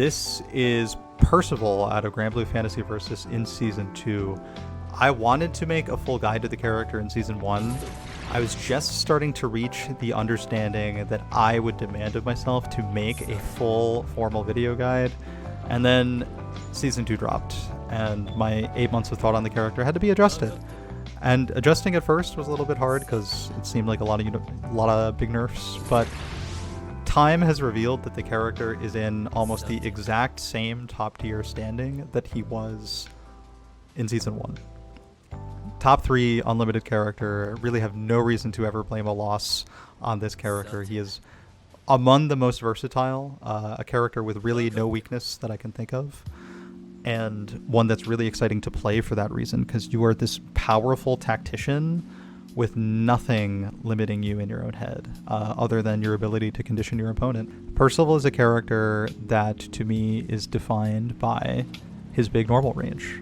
This is Percival out of Granblue Fantasy Versus in Season 2. I wanted to make a full guide to the character in Season 1. I was just starting to reach the understanding that I would demand of myself to make a full formal video guide, and then Season 2 dropped, and my 8 months of thought on the character had to be adjusted. And adjusting at first was a little bit hard because it seemed like a lot of big nerfs, but time has revealed that the character is in almost the exact same top tier standing that he was in Season 1. Top 3 unlimited character, really have no reason to ever blame a loss on this character. He is among the most versatile, a character with really no weakness that I can think of, and one that's really exciting to play for that reason, because you are this powerful tactician with nothing limiting you in your own head, other than your ability to condition your opponent. Percival is a character that, to me, is defined by his big normal range.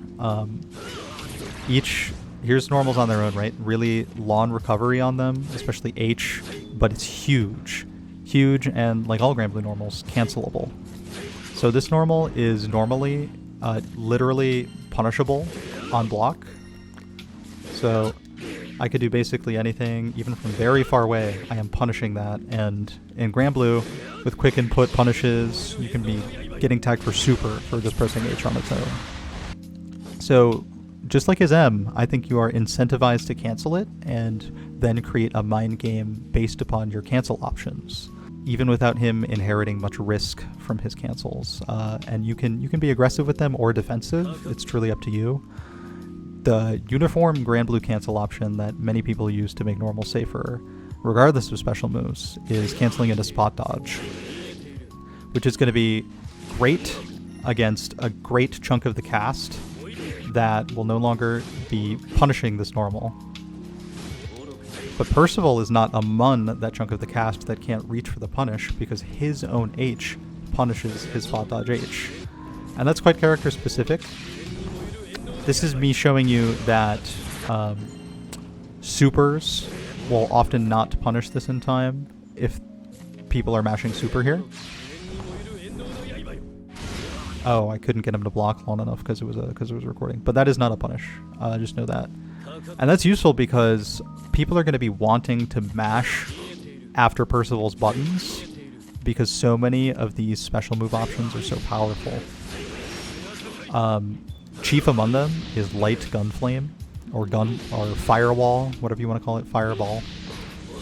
Here's normals on their own, right? Really long recovery on them, especially H, but it's huge. Huge, and like all Granblue normals, cancelable. So this normal is normally literally punishable on block. So I could do basically anything, even from very far away, I am punishing that. And in Granblue, with quick input punishes, you can be getting tagged for super for just pressing H on its own. So just like his M, I think you are incentivized to cancel it and then create a mind game based upon your cancel options, even without him inheriting much risk from his cancels. And you can be aggressive with them or defensive. It's truly up to you. The uniform Granblue cancel option that many people use to make normal safer, regardless of special moves, is canceling into spot dodge, which is going to be great against a great chunk of the cast that will no longer be punishing this normal. But Percival is not among that chunk of the cast that can't reach for the punish, because his own H punishes his spot dodge H. And that's quite character specific. This is me showing you that supers will often not punish this in time if people are mashing super here. Oh, I couldn't get him to block long enough because it was recording. But that is not a punish. Just know that. And that's useful because people are going to be wanting to mash after Percival's buttons because so many of these special move options are so powerful. Chief among them is light Gunflame or Firewall, whatever you want to call it, Fireball.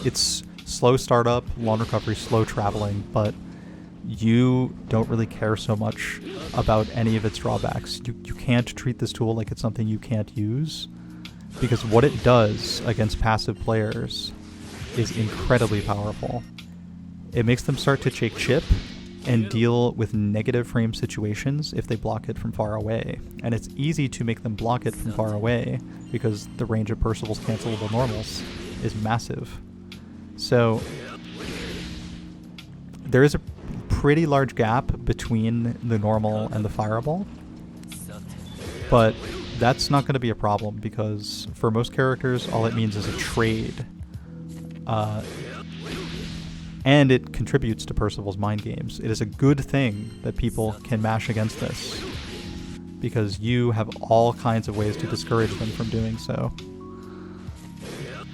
It's slow startup, long recovery, slow traveling, but you don't really care so much about any of its drawbacks. You can't treat this tool like it's something you can't use, because what it does against passive players is incredibly powerful. It makes them start to take chip and deal with negative frame situations if they block it from far away. And it's easy to make them block it from far away because the range of Percival's cancelable normals is massive. So there is a pretty large gap between the normal and the fireball, but that's not going to be a problem because for most characters all it means is a trade, and it contributes to Percival's mind games. It is a good thing that people can mash against this because you have all kinds of ways to discourage them from doing so.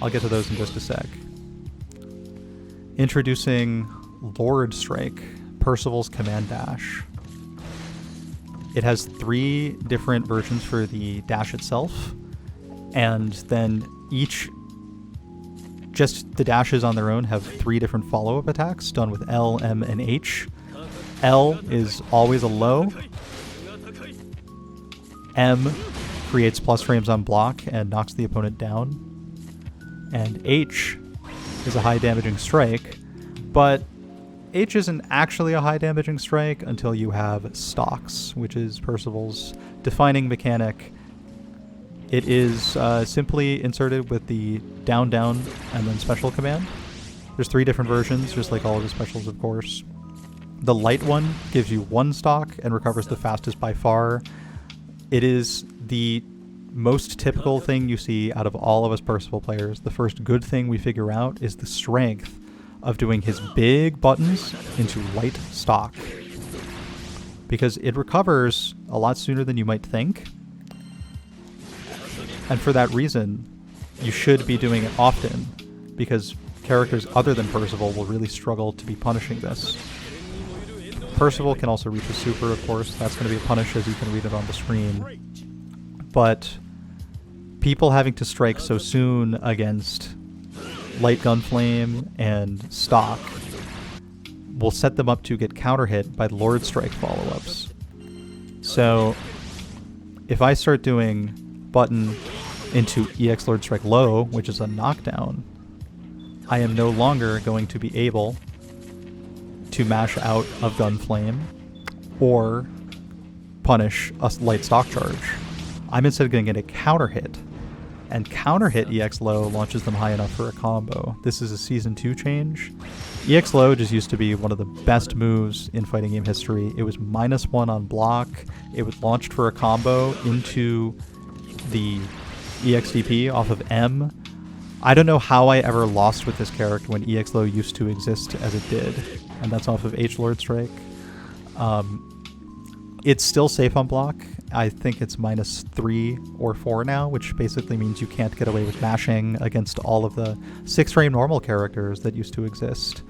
I'll get to those in just a sec. Introducing Lord Strike, Percival's command dash. It has 3 different versions for the dash itself, and then just the dashes on their own have 3 different follow-up attacks done with L, M, and H. L is always a low. M creates plus frames on block and knocks the opponent down. And H is a high damaging strike, but H isn't actually a high damaging strike until you have stocks, which is Percival's defining mechanic. It is simply inserted with the down, down, and then special command. There's 3 different versions, just like all of the specials, of course. The light one gives you 1 stock and recovers the fastest by far. It is the most typical thing you see out of all of us Percival players. The first good thing we figure out is the strength of doing his big buttons into light stock. because it recovers a lot sooner than you might think. And for that reason, you should be doing it often, because characters other than Percival will really struggle to be punishing this. Percival can also reach a super, of course. That's going to be a punish as you can read it on the screen. But people having to strike so soon against light Gunflame and stock will set them up to get counter hit by Lord Strike follow-ups. So if I start doing button into EX Lord Strike low, which is a knockdown, I am no longer going to be able to mash out of Gunflame or punish a light stock charge. I'm instead going to get a counter hit, and counter hit EX low launches them high enough for a combo. This is a Season 2 change. EX low just used to be one of the best moves in fighting game history. It was -1 on block. It was launched for a combo into the EXDP off of M. I don't know how I ever lost with this character when EX low used to exist as it did, and that's off of H Lord Strike. It's still safe on block. I think it's -3 or 4 now, which basically means you can't get away with mashing against all of the 6-frame normal characters that used to exist.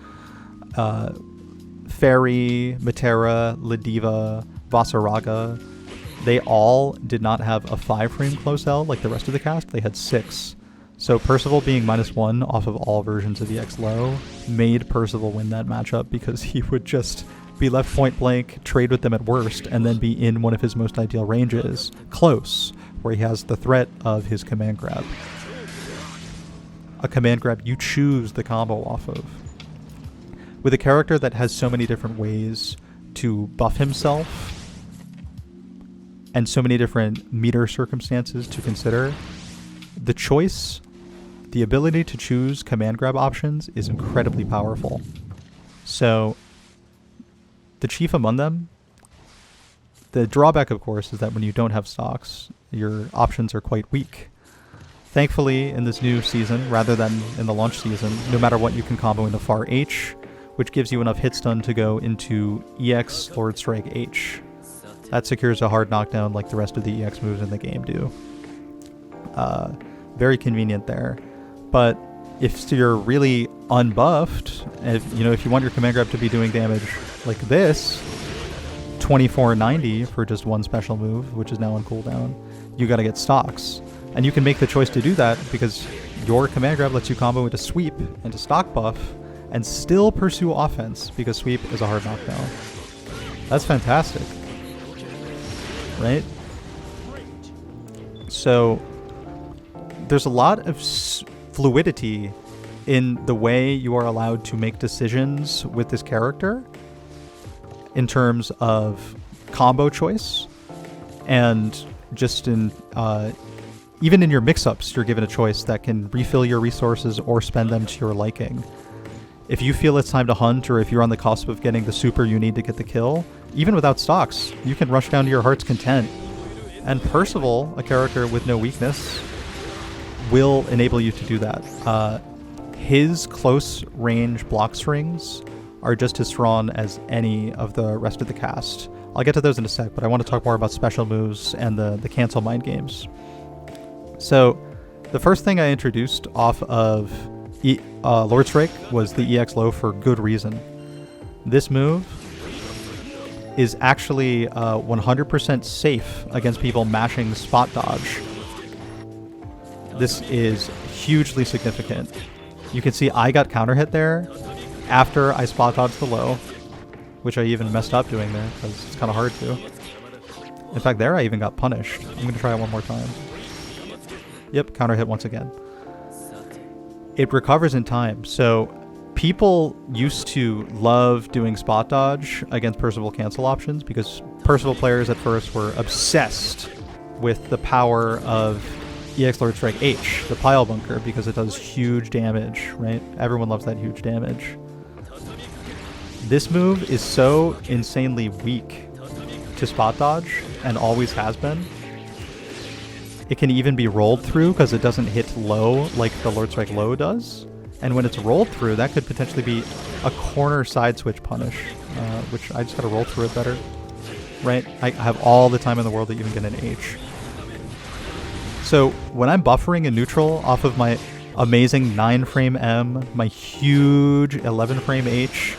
Fairy, Matera, Lediva, Vasaraga, they all did not have a 5-frame close L like the rest of the cast. They had 6. So Percival being -1 off of all versions of EX low made Percival win that matchup, because he would just be left point blank, trade with them at worst, and then be in one of his most ideal ranges, close, where he has the threat of his command grab. A command grab you choose the combo off of. With a character that has so many different ways to buff himself, and so many different meter circumstances to consider, the choice, the ability to choose command grab options is incredibly powerful. So the chief among them, the drawback, of course, is that when you don't have stocks, your options are quite weak. Thankfully, in this new season, rather than in the launch season, no matter what, you can combo into far H, which gives you enough hit stun to go into EX Lord Strike H. That secures a hard knockdown like the rest of the EX moves in the game do. Very convenient there. But if you're really unbuffed, if you want your command grab to be doing damage like this, 2490 for just one special move, which is now on cooldown, you gotta get stocks. And you can make the choice to do that because your command grab lets you combo into sweep, into stock buff, and still pursue offense because sweep is a hard knockdown. That's fantastic, right? So there's a lot of fluidity in the way you are allowed to make decisions with this character in terms of combo choice, and just in even in your mix-ups, you're given a choice that can refill your resources or spend them to your liking. If you feel it's time to hunt, or if you're on the cusp of getting the super you need to get the kill, even without stocks, you can rush down to your heart's content. And Percival, a character with no weakness, will enable you to do that. His close range Blockstrings are just as strong as any of the rest of the cast. I'll get to those in a sec, but I want to talk more about special moves and the cancel Mindgames. So the first thing I introduced off of Lord Strike was the EX low for good reason. This move is actually 100% safe against people mashing spot dodge. This is hugely significant. You can see I got counter hit there after I spot dodged the low, which I even messed up doing there because it's kind of hard to. In fact, there I even got punished. I'm going to try it one more time. Yep, counter hit once again. It recovers in time. So people used to love doing spot dodge against Percival cancel options because Percival players at first were obsessed with the power of EX Lord Strike H, the pile bunker, because it does huge damage, right? Everyone loves that huge damage. This move is so insanely weak to spot dodge, and always has been. It can even be rolled through because it doesn't hit low like the Lord Strike low does. And when it's rolled through, that could potentially be a corner side switch punish, which I just gotta roll through it better. right? I have all the time in the world to even get an H. So when I'm buffering a neutral off of my amazing 9-frame M, my huge 11-frame H,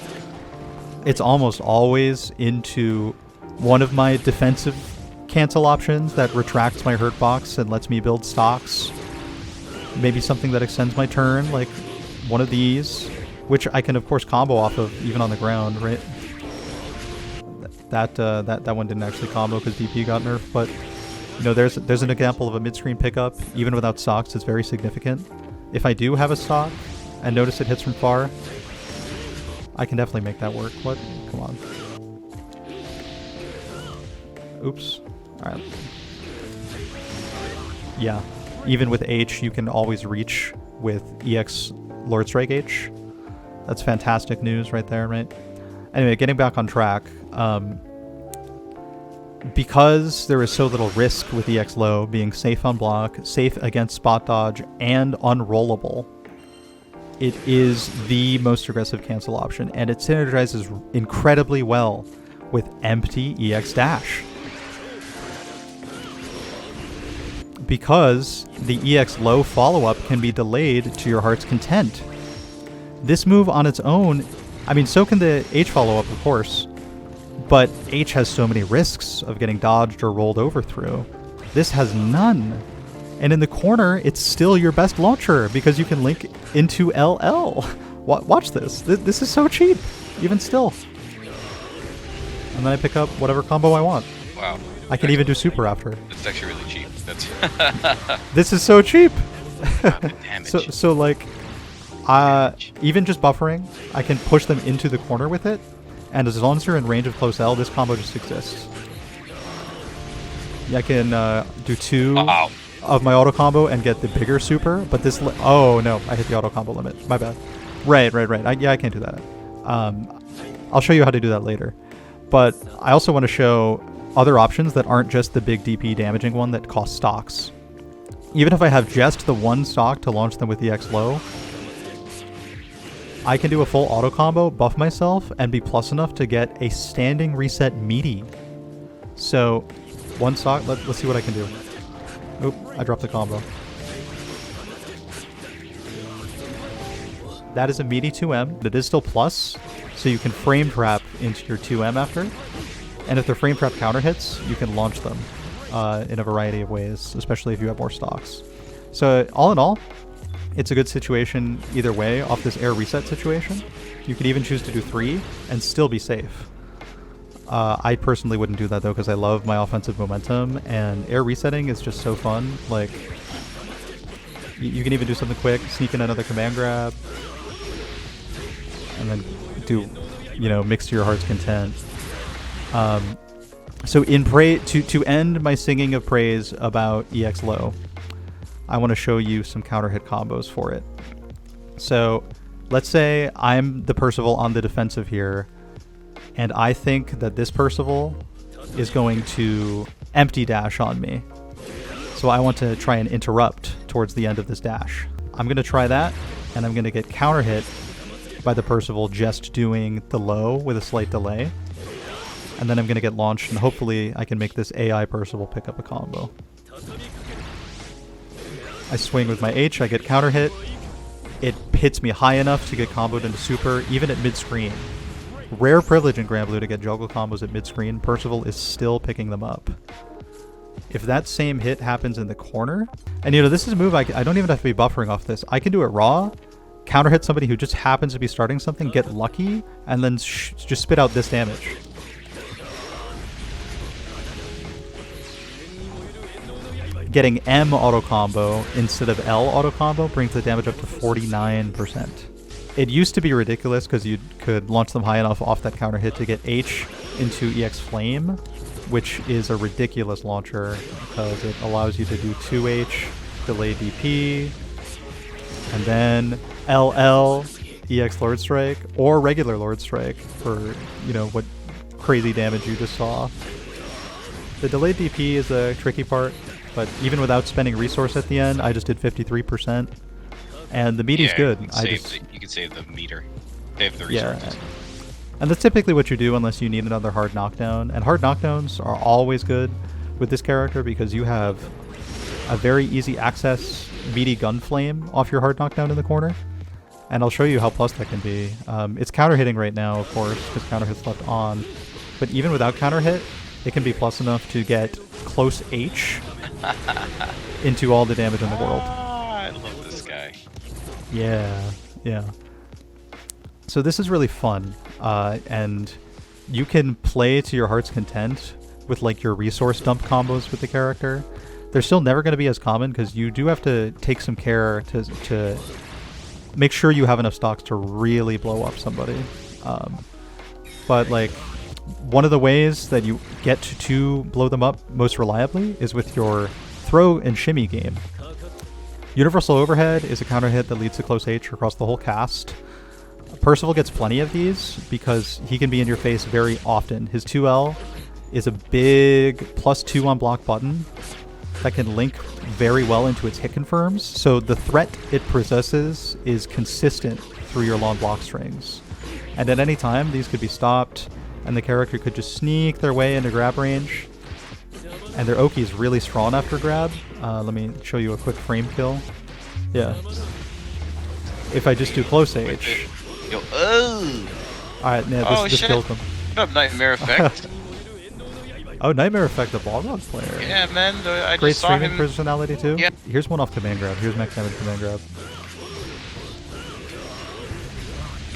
it's almost always into one of my defensive cancel options that retracts my hurt box and lets me build stocks. Maybe something that extends my turn, like one of these, which I can of course combo off of even on the ground, right? That one didn't actually combo because DP got nerfed, but you know, there's an example of a mid-screen pickup, even without stocks, it's very significant. If I do have a stock and notice it hits from far, I can definitely make that work. What? Come on. Oops. Alright. Yeah. Even with H, you can always reach with EX Lord Strike H. That's fantastic news right there, right? Anyway, getting back on track. Because there is so little risk with EX low, being safe on block, safe against spot dodge, and unrollable, it is the most aggressive cancel option, and it synergizes incredibly well with empty EX dash. Because the EX low follow-up can be delayed to your heart's content. This move on its own, I mean, so can the H follow-up, of course, but H has so many risks of getting dodged or rolled over through. This has none. And in the corner, it's still your best launcher because you can link into LL. Watch this. This is so cheap, even still. And then I pick up whatever combo I want. Wow. I can even do super after. That's actually really cheap. That's This is so cheap. damage. So like, even just buffering, I can push them into the corner with it. And as long as you're in range of close L, this combo just exists. Yeah, I can do 2 of my auto combo and get the bigger super, but this... oh, no, I hit the auto combo limit. My bad. Right. Yeah, I can't do that. I'll show you how to do that later. But I also want to show other options that aren't just the big DP damaging one that costs stocks. Even if I have just the one stock to launch them with EX low, I can do a full auto combo, buff myself, and be plus enough to get a standing reset meaty. So, one stock, let's see what I can do. Oop, I dropped the combo. That is a meaty 2M. It is still plus, so you can frame trap into your 2M after. And if the frame trap counter hits, you can launch them in a variety of ways, especially if you have more stocks. So, all in all, it's a good situation either way off this air reset situation. You could even choose to do 3 and still be safe. I personally wouldn't do that though because I love my offensive momentum, and air resetting is just so fun. Like, you can even do something quick, sneak in another command grab, and then do, you know, mix to your heart's content. So in to end my singing of praise about EX low, I want to show you some counter hit combos for it. So let's say I'm the Percival on the defensive here, and I think that this Percival is going to empty dash on me. So I want to try and interrupt towards the end of this dash. I'm going to try that, and I'm going to get counter hit by the Percival just doing the low with a slight delay. And then I'm going to get launched, and hopefully I can make this AI Percival pick up a combo. I swing with my H, I get counter hit. It hits me high enough to get comboed into super, even at mid-screen. Rare privilege in Grand Blue to get juggle combos at mid-screen. Percival is still picking them up. If that same hit happens in the corner, and you know, this is a move I don't even have to be buffering off this. I can do it raw, counter hit somebody who just happens to be starting something, get lucky, and then just spit out this damage. Getting M auto combo instead of L auto combo brings the damage up to 49%. It used to be ridiculous because you could launch them high enough off that counter hit to get H into EX Flame, which is a ridiculous launcher because it allows you to do 2H, delay DP, and then LL, EX Lord Strike, or regular Lord Strike for, you know, what crazy damage you just saw. The delayed DP is the tricky part. But even without spending resource at the end, I just did 53%. And the meaty's good. You can save the meter. Save the resources. And that's typically what you do unless you need another hard knockdown. And hard knockdowns are always good with this character because you have a very easy access meaty Gunflame off your hard knockdown in the corner. And I'll show you how plus that can be. It's counter hitting right now, of course, because counter hit's left on. But even without counter hit, it can be plus enough to get close H into all the damage in the world. I love this guy. Yeah, yeah. So this is really fun, and you can play to your heart's content with like your resource dump combos with the character. They're still never going to be as common because you do have to take some care to make sure you have enough stocks to really blow up somebody. But like one of the ways that you get to blow them up most reliably is with your throw and shimmy game. Universal Overhead is a counter hit that leads to close H across the whole cast. Percival gets plenty of these because he can be in your face very often. His 2L is a big +2 on block button that can link very well into its hit confirms. So the threat it possesses is consistent through your long block strings. And at any time, these could be stopped, and the character could just sneak their way into grab range. And their Oki is really strong after grab. Let me show you a quick frame kill. Yeah. If I just do close H. Yo, oh! Alright, yeah, this kills them. What up, Nightmare Effect? Oh, Nightmare Effect, the Balrog player. Yeah, man. I Great just saw streaming him. personality too. Yeah. Here's one off command grab. Here's max damage command grab.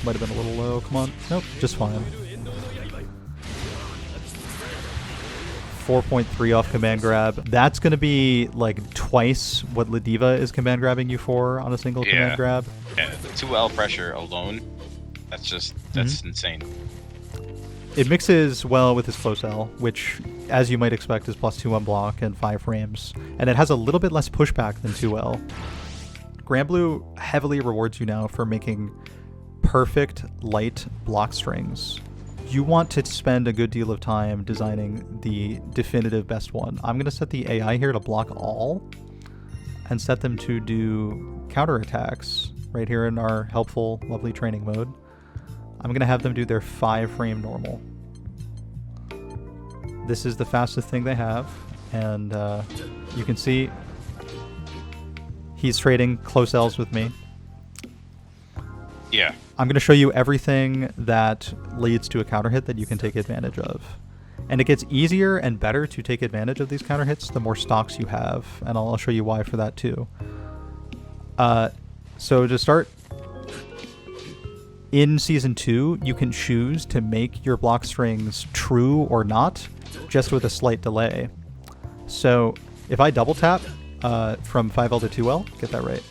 Might have been a little low. Come on. Nope, just fine. 4.3 off command grab. That's going to be like twice what Ladiva is command grabbing you for on a single command grab. Yeah, the 2L pressure alone, that's insane. It mixes well with his close L, which, as you might expect, is +2 on block and 5 frames. And it has a little bit less pushback than 2L. Granblue heavily rewards you now for making perfect light block strings. You want to spend a good deal of time designing the definitive best one. I'm going to set the AI here to block all and set them to do counterattacks right here in our helpful, lovely training mode. I'm going to have them do their 5-frame normal. This is the fastest thing they have, and you can see he's trading close L's with me. Yeah. I'm going to show you everything that leads to a counter hit that you can take advantage of. And it gets easier and better to take advantage of these counter hits the more stocks you have, and I'll show you why for that too. So to start, in Season 2, you can choose to make your block strings true or not, just with a slight delay. So if I double tap from 5L to 2L, get that right,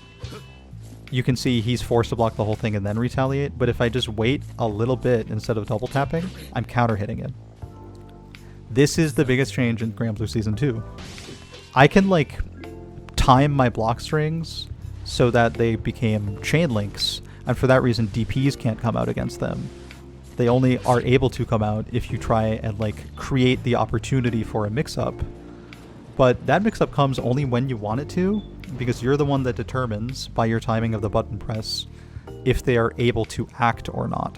you can see he's forced to block the whole thing and then retaliate, but if I just wait a little bit instead of double tapping, I'm counter hitting him. This is the biggest change in Granblue Season 2. I can like time my block strings so that they became chain links, and for that reason DPs can't come out against them. They only are able to come out if you try and like create the opportunity for a mix-up. But that mix-up comes only when you want it to, because you're the one that determines, by your timing of the button press, if they are able to act or not.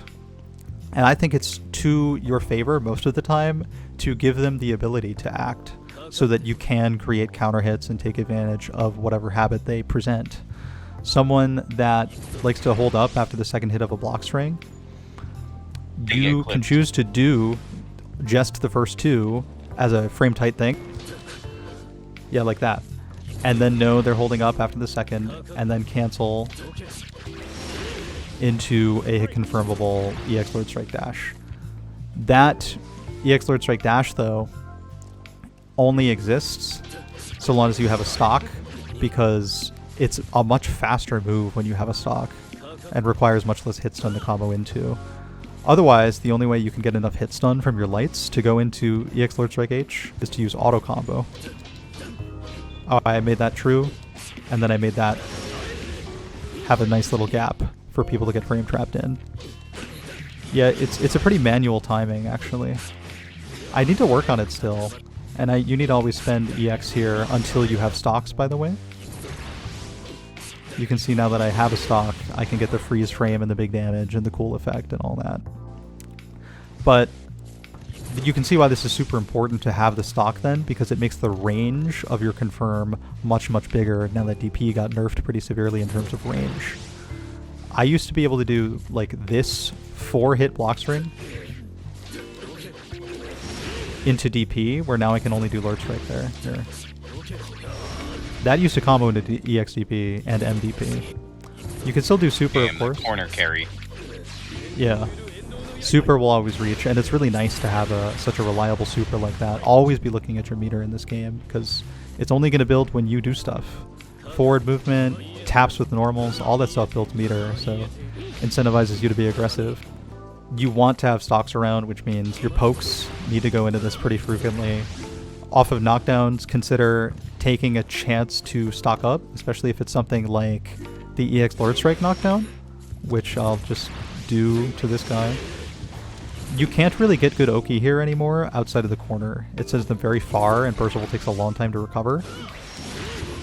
And I think it's to your favor most of the time to give them the ability to act, so that you can create counter hits and take advantage of whatever habit they present. Someone that likes to hold up after the second hit of a block string, you can choose to do just the first two as a frame tight thing. Yeah, like that. And then know they're holding up after the second, and then cancel into a hit confirmable EX Lord Strike Dash. That EX Lord Strike Dash, though, only exists so long as you have a stock, because it's a much faster move when you have a stock and requires much less hit stun to combo into. Otherwise, the only way you can get enough hit stun from your lights to go into EX Lord Strike H is to use Autocombo. Oh, I made that true, and then I made that have a nice little gap for people to get frame trapped in. Yeah, it's a pretty manual timing, actually. I need to work on it still, and you need to always spend EX here until you have stocks, by the way. You can see now that I have a stock, I can get the freeze frame and the big damage and the cool effect and all that. But you can see why this is super important to have the stock then, because it makes the range of your confirm much, much bigger now that DP got nerfed pretty severely in terms of range. I used to be able to do like this 4-hit Blockstring into DP, where now I can only do Lord Strike there. Here. That used to combo into EXDP and MDP. You can still do super, of course. Corner carry. Yeah. Super will always reach, and it's really nice to have such a reliable super like that. Always be looking at your meter in this game, because it's only going to build when you do stuff. Forward movement, taps with normals, all that stuff builds meter, so incentivizes you to be aggressive. You want to have stocks around, which means your pokes need to go into this pretty frequently. Off of knockdowns, consider taking a chance to stock up, especially if it's something like the EX Lord Strike knockdown, which I'll just do to this guy. You can't really get good Oki here anymore outside of the corner. It sends them very far, and Percival takes a long time to recover.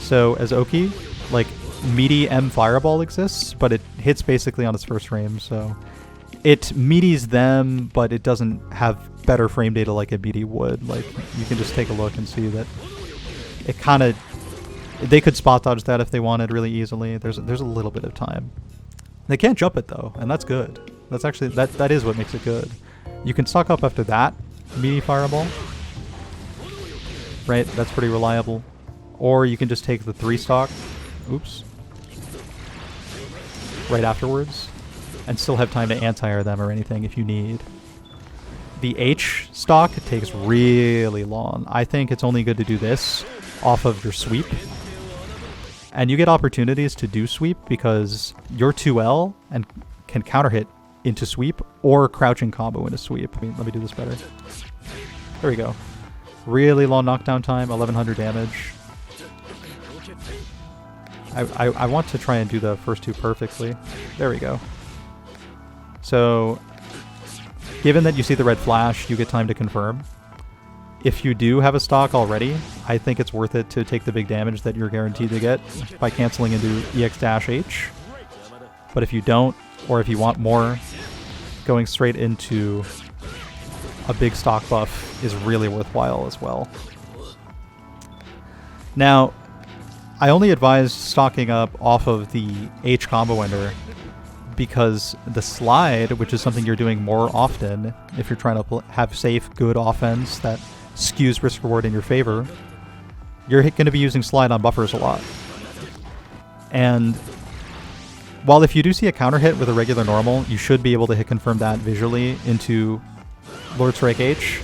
So as Oki, like, Meaty M Fireball exists, but it hits basically on its first frame, so it meaties them, but it doesn't have better frame data like a meaty would. Like, you can just take a look and see that it kind of... They could spot dodge that if they wanted really easily. There's a little bit of time. They can't jump it though, and that's good. That's actually that is what makes it good. You can stock up after that meaty fireball, right? That's pretty reliable. Or you can just take the 3 stock, oops, right afterwards, and still have time to anti-air them or anything if you need. The H stock takes really long. I think it's only good to do this off of your sweep. And you get opportunities to do sweep because you're 2L and can counter hit into sweep or crouching combo into sweep. Let me do this better. There we go. Really long knockdown time, 1100 damage. I want to try and do the first 2 perfectly. There we go. So, given that you see the red flash, you get time to confirm. If you do have a stock already, I think it's worth it to take the big damage that you're guaranteed to get by canceling into EX-H. But if you don't, or if you want more, going straight into a big stock buff is really worthwhile as well. Now, I only advise stocking up off of the H combo ender because the slide, which is something you're doing more often if you're trying to have safe, good offense that skews risk reward in your favor, you're going to be using slide on buffers a lot. And while if you do see a counter hit with a regular normal, you should be able to hit confirm that visually into Lord Strike H,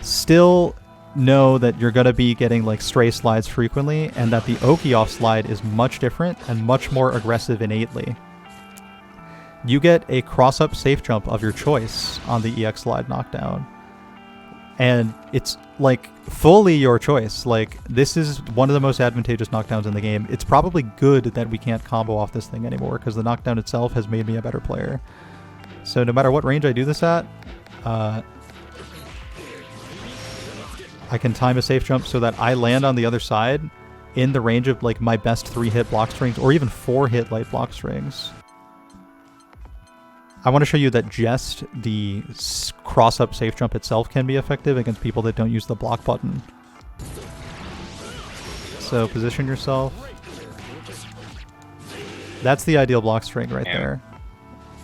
still know that you're going to be getting like stray slides frequently, and that the Oki off slide is much different and much more aggressive innately. You get a cross-up safe jump of your choice on the EX slide knockdown. And it's like fully your choice. Like, this is one of the most advantageous knockdowns in the game. It's probably good that we can't combo off this thing anymore because the knockdown itself has made me a better player. So no matter what range I do this at, I can time a safe jump so that I land on the other side in the range of like my best 3-hit Blockstrings or even 4-hit light Blockstrings. I want to show you that just the cross-up safe jump itself can be effective against people that don't use the block button. So position yourself. That's the ideal Blockstring right there.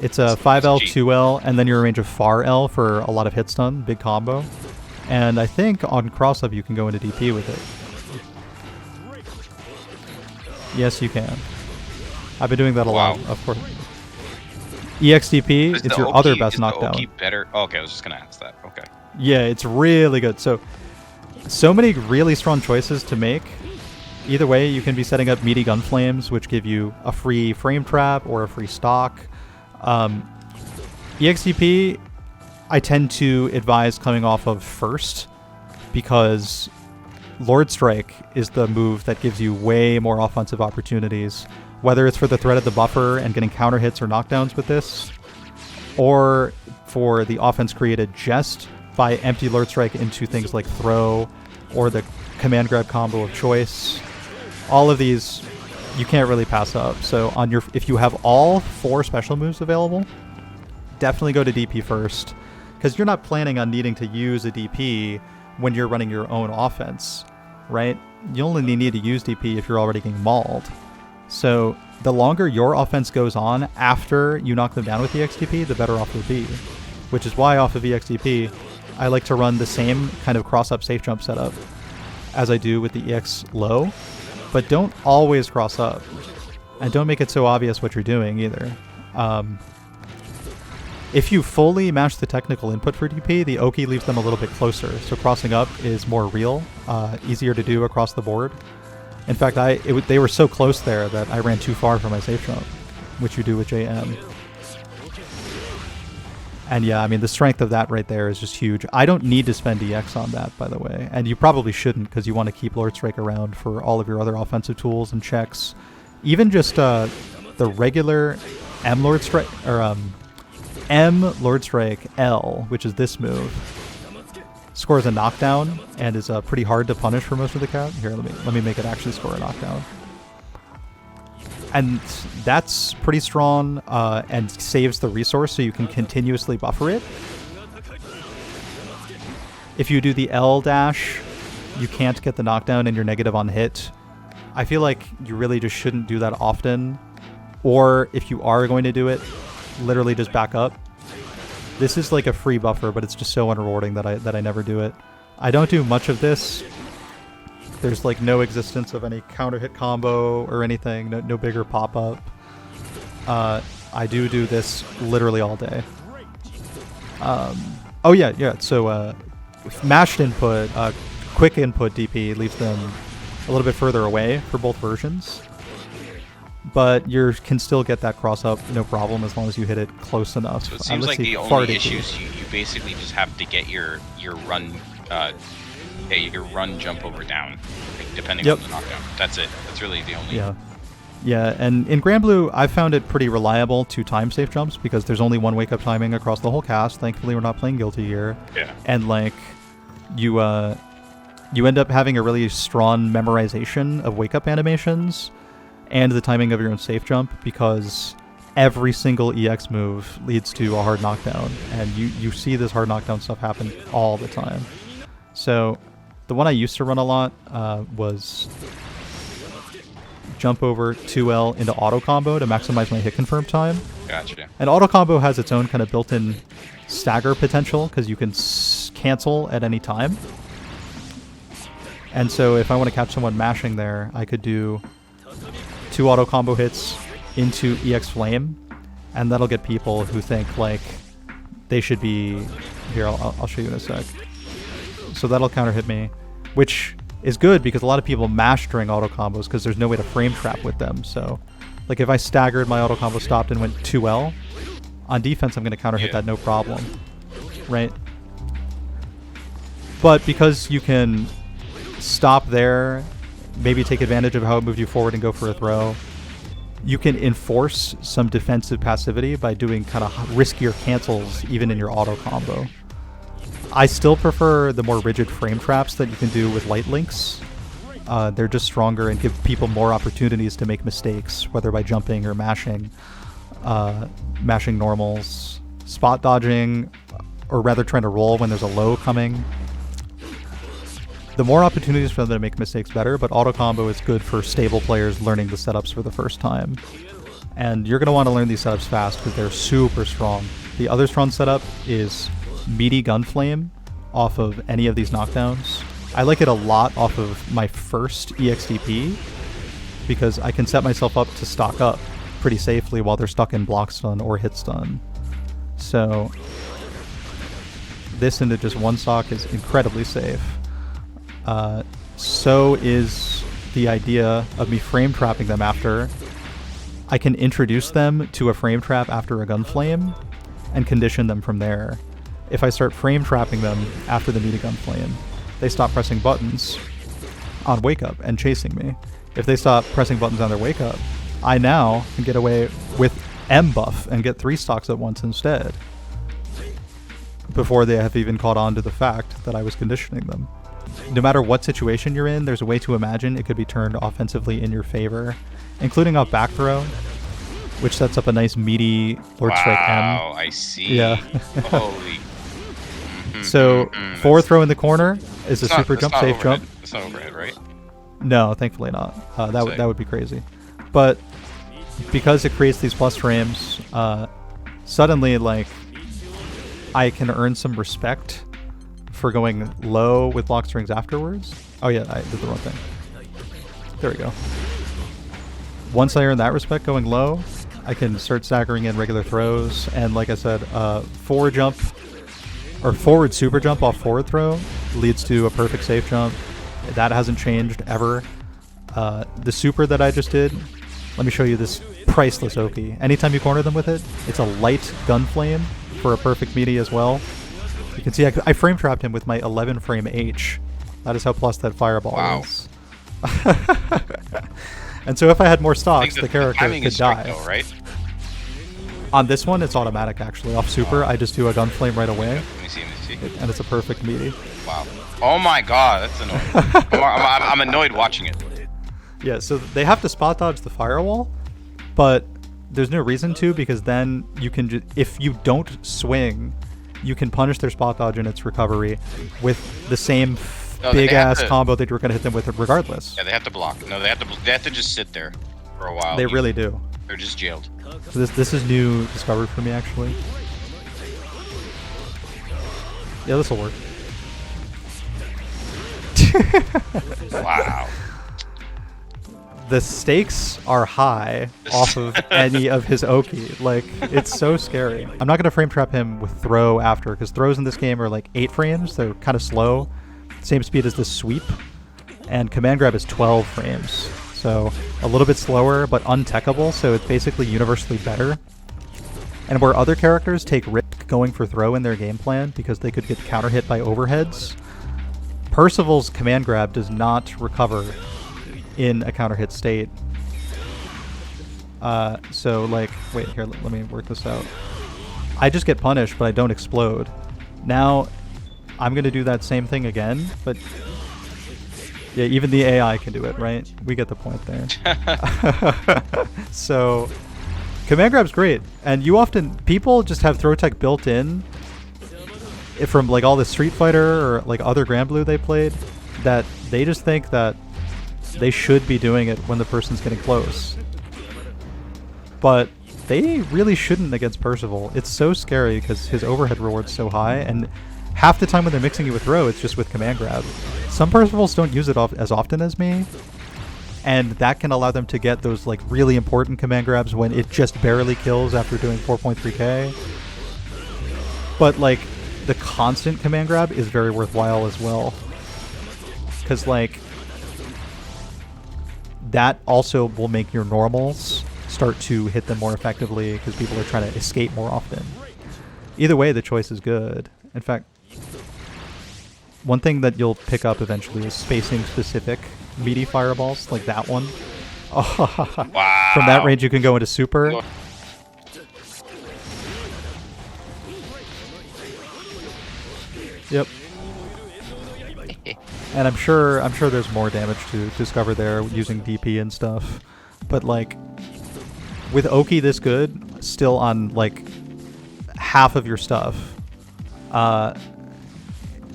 It's a 5L, 2L, and then you're in range of far L for a lot of hit stun, big combo. And I think on cross-up you can go into DP with it. Yes, you can. I've been doing that a lot, of course. EXDP, it's your other best knockdown. Oki better? Oh, okay, I was just going to ask that. Okay. Yeah, it's really good. So many really strong choices to make. Either way, you can be setting up meaty Gunflames, which give you a free frame trap or a free stock. EXDP, I tend to advise coming off of first because Lord Strike is the move that gives you way more offensive opportunities, whether it's for the threat of the buffer and getting counter hits or knockdowns with this, or for the offense created just by empty Lord Strike into things like throw or the command grab combo of choice. All of these you can't really pass up. So on your, if you have all 4 special moves available, definitely go to DP first, because you're not planning on needing to use a DP when you're running your own offense, right? You only need to use DP if you're already getting mauled. So the longer your offense goes on after you knock them down with EXDP, the better off you'll be. Which is why off of EXDP, I like to run the same kind of cross-up safe jump setup as I do with the EX low, but don't always cross up. And don't make it so obvious what you're doing either. If you fully match the technical input for DP, the Oki leaves them a little bit closer, so crossing up is more real, easier to do across the board. In fact, they were so close there that I ran too far for my safe jump, which you do with JM. And yeah, I mean, the strength of that right there is just huge. I don't need to spend EX on that, by the way, and you probably shouldn't, because you want to keep Lord Strike around for all of your other offensive tools and checks. Even just the regular M Lord Strike, or M Lord Strike L, which is this move, scores a knockdown and is pretty hard to punish for most of the count. Here, let me make it actually score a knockdown. And that's pretty strong and saves the resource, so you can continuously buffer it. If you do the L dash, you can't get the knockdown and you're negative on hit. I feel like you really just shouldn't do that often. Or if you are going to do it, literally just back up. This is like a free buffer, but it's just so unrewarding that I never do it. I don't do much of this. There's like no existence of any counter hit combo or anything, no bigger pop-up. I do this literally all day. Oh yeah, so mashed input, quick input DP leaves them a little bit further away for both versions. But you can still get that cross up, no problem, as long as you hit it close enough. So it seems like the only issue is you basically just have to get your run jump over down, like, depending on the knockdown. That's it. That's really the only. Yeah, and in Grand Blue, I found it pretty reliable to time safe jumps because there's only one wake up timing across the whole cast. Thankfully, we're not playing Guilty here. Yeah. And like, you end up having a really strong memorization of wake up animations and the timing of your own safe jump, because every single EX move leads to a hard knockdown, and you see this hard knockdown stuff happen all the time. So the one I used to run a lot was jump over 2L into Autocombo to maximize my hit confirm time. Gotcha. And Autocombo has its own kind of built-in stagger potential, because you can cancel at any time. And so if I want to catch someone mashing there, I could do 2 auto combo hits into EX Flame, and that'll get people who think like they should be here. I'll show you in a sec. So that'll counter hit me, which is good because a lot of people mash during auto combos because there's no way to frame trap with them. So like if I staggered, my auto combo stopped and went 2L on defense, I'm going to counter hit that no problem, right? But because you can stop there, maybe take advantage of how it moved you forward and go for a throw, you can enforce some defensive passivity by doing kind of riskier cancels even in your auto combo. I still prefer the more rigid frame traps that you can do with light links. They're just stronger and give people more opportunities to make mistakes, whether by jumping or mashing normals, spot dodging, or rather trying to roll when there's a low coming. The more opportunities for them to make mistakes, better, but auto combo is good for stable players learning the setups for the first time. And you're going to want to learn these setups fast because they're super strong. The other strong setup is Meaty Gunflame off of any of these knockdowns. I like it a lot off of my first EXDP because I can set myself up to stock up pretty safely while they're stuck in block stun or hit stun. So this into just one stock is incredibly safe. So is the idea of me frame trapping them after. I can introduce them to a frame trap after a Gunflame and condition them from there. If I start frame trapping them after the Meaty Gunflame, they stop pressing buttons on wake up and chasing me. If they stop pressing buttons on their wake up, I now can get away with M buff and get 3 stocks at once instead, before they have even caught on to the fact that I was conditioning them. No matter what situation you're in, there's a way to imagine it could be turned offensively in your favor, including off back throw. which sets up a nice meaty Lord Strike M. Wow, I see. Yeah. Holy. So forward throw in the corner is a super jump, safe overhead. jump. It's not overhead, right? No, thankfully not. That would be crazy. But because it creates these plus frames, suddenly like I can earn some respect for going low with Blockstrings afterwards. Oh yeah, I did the wrong thing. There we go. Once I earn that respect going low, I can start staggering in regular throws, and like I said, forward jump or forward super jump off forward throw leads to a perfect safe jump. That hasn't changed ever. The super that I just did, let me show you this priceless Oki. Anytime you corner them with it, it's a light Gunflame for a perfect meaty as well. You can see I frame trapped him with my 11 frame H. That is how plus that fireball is. And so if I had more stocks, the character could die. Though, right? On this one, it's automatic actually. Off super, I just do a Gunflame right away. Let me see. And it's a perfect meaty. Wow. Oh my god, that's annoying. I'm annoyed watching it. Yeah, so they have to spot dodge the firewall, but there's no reason to, because then you can if you don't swing, you can punish their spot dodge in its recovery with the same big ass combo that you were going to hit them with regardless. Yeah, they have to block. No, they have to just sit there for a while. They really do. They're just jailed. So this is new discovery for me actually. Yeah, this will work. Wow. The stakes are high off of any of his Oki. Like, it's so scary. I'm not going to frame trap him with throw after, because throws in this game are like 8 frames. They're kind of slow. Same speed as the sweep. And command grab is 12 frames. So a little bit slower, but untechable, so it's basically universally better. And where other characters take risk going for throw in their game plan because they could get counter hit by overheads, Percival's command grab does not recover in a counter hit state. So like, wait here, let me work this out. I just get punished, but I don't explode. Now, I'm gonna do that same thing again, but yeah, even the AI can do it, right? We get the point there. So, command grab's great, and people just have throw tech built in from like all the Street Fighter or like other Grand Blue they played, that they just think that they should be doing it when the person's getting close. But they really shouldn't against Percival. It's so scary because his overhead reward's so high, and half the time when they're mixing it with throw, it's just with command grab. Some Percivals don't use it as often as me, and that can allow them to get those like really important command grabs when it just barely kills after doing 4.3k. But like, the constant command grab is very worthwhile as well, because like that also will make your normals start to hit them more effectively because people are trying to escape more often. Either way, the choice is good. In fact, one thing that you'll pick up eventually is spacing specific meaty fireballs, like that one. Wow. From that range you can go into super. Yep. And I'm sure there's more damage to discover there using DP and stuff. But like, with Oki this good, still on like half of your stuff,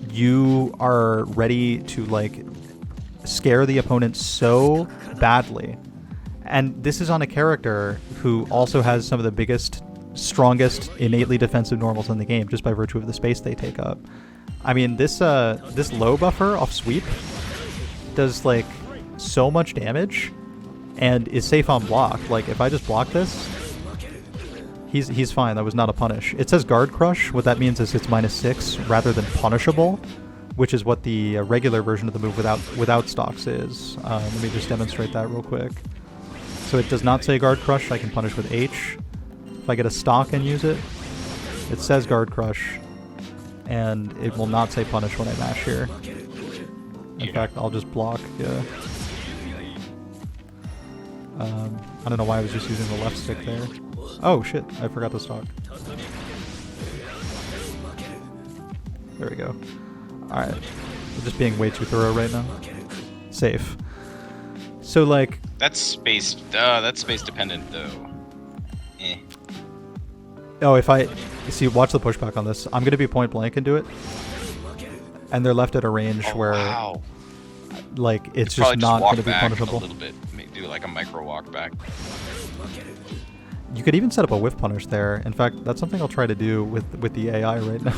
you are ready to like scare the opponent so badly. And this is on a character who also has some of the biggest, strongest, innately defensive normals in the game, just by virtue of the space they take up. I mean, this low buffer off sweep does like so much damage and is safe on block. Like, if I just block this, he's fine. That was not a punish. It says guard crush. What that means is it's -6 rather than punishable, which is what the regular version of the move without stocks is. Let me just demonstrate that real quick. So it does not say guard crush. I can punish with H. If I get a stock and use it, it says guard crush, and it will not say punish when I mash here. In fact, I'll just block. Yeah. I don't know why I was just using the left stick there. Oh shit, I forgot the stock. There we go. Alright. I'm just being way too thorough right now. Safe. So like... That's space dependent though. Eh. Oh, if I see, watch the pushback on this. I'm gonna be point blank and do it, and they're left at a range where, wow. like, it's Probably just not walk gonna be back punishable. a little bit. Maybe do like a micro walk back. You could even set up a whiff punish there. In fact, that's something I'll try to do with the AI right now.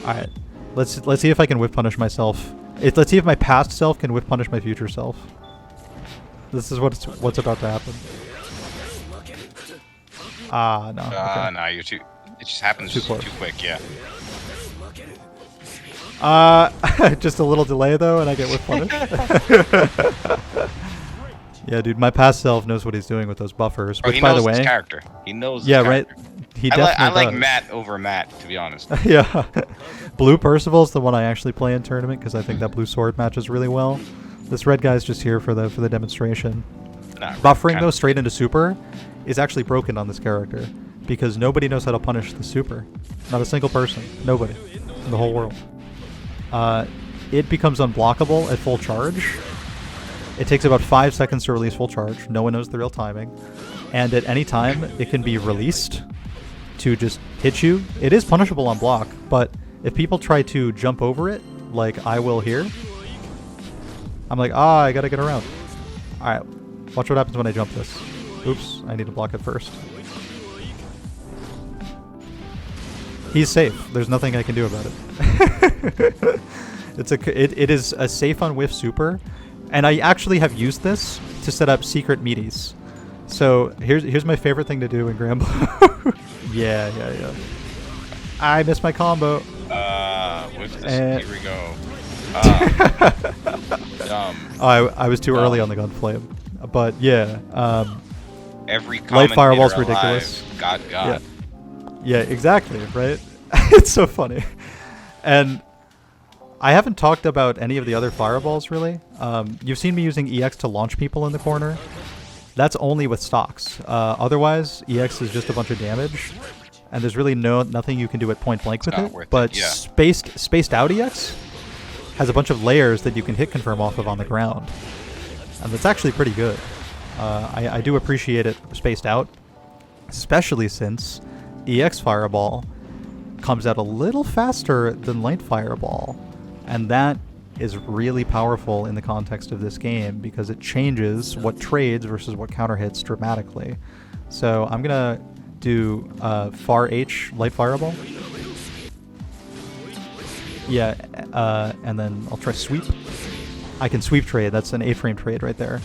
All right, let's see if I can whiff punish myself. Let's see if my past self can whiff punish my future self. This is what's about to happen. Ah, no. Okay. No, you're too. It just happens Too too close. quick. Yeah. Just a little delay though, and I get whiff punished. Yeah, dude, my past self knows what he's doing with those buffers. Bro, Which, he by knows the way, his character. He knows. yeah, his right. character. He I definitely like does. Matt over Matt, to be honest. Yeah, blue Percival's the one I actually play in tournament because I think that blue sword matches really well. This red guy's just here for the demonstration. Nah, Buffering though straight into super is actually broken on this character because nobody knows how to punish the super. Not a single person. Nobody in the whole world. It becomes unblockable at full charge. It takes about 5 seconds to release full charge. No one knows the real timing. And at any time, it can be released to just hit you. It is punishable on block, but if people try to jump over it, like I will here, I'm like, I gotta get around. Alright, watch what happens when I jump this. Oops, I need to block it first. He's safe. There's nothing I can do about it. It is a safe on whiff super, and I actually have used this to set up secret meaties. So here's my favorite thing to do in Grand Blue. yeah. I missed my combo. Whiff this. Here we go. Dumb. I was too early on the Gunflame, but yeah. Every Light Firewall's commentator ridiculous. alive, God. Yeah, exactly, right? It's so funny. And I haven't talked about any of the other fireballs, really. You've seen me using EX to launch people in the corner. That's only with stocks. Otherwise, EX is just a bunch of damage, and there's really nothing you can do at point blank with it. But yeah. spaced out EX has a bunch of layers that you can hit confirm off of on the ground, and that's actually pretty good. I do appreciate it spaced out, especially since EX Fireball comes out a little faster than Light Fireball, and that is really powerful in the context of this game because it changes what trades versus what counter hits dramatically. So I'm gonna do far H Light Fireball. Yeah, and then I'll try sweep. I can sweep trade. That's an 8-frame trade right there.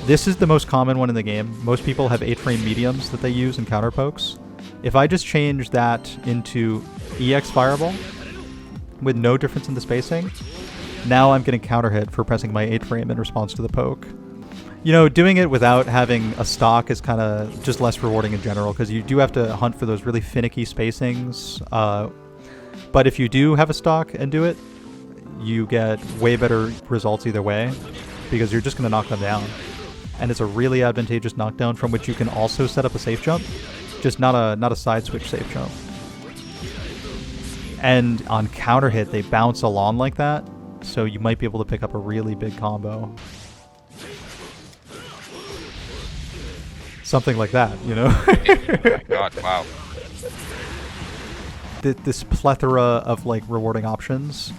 This is the most common one in the game. Most people have 8-frame mediums that they use in counter pokes. If I just change that into EX Fireball with no difference in the spacing, now I'm getting counter hit for pressing my 8-frame in response to the poke. You know, doing it without having a stock is kind of just less rewarding in general because you do have to hunt for those really finicky spacings. But if you do have a stock and do it, you get way better results either way because you're just going to knock them down. And it's a really advantageous knockdown from which you can also set up a safe jump, just not a side switch safe jump. And on counter hit, they bounce along like that, so you might be able to pick up a really big combo. Something like that, you know? Oh my God! Wow. This plethora of like rewarding options.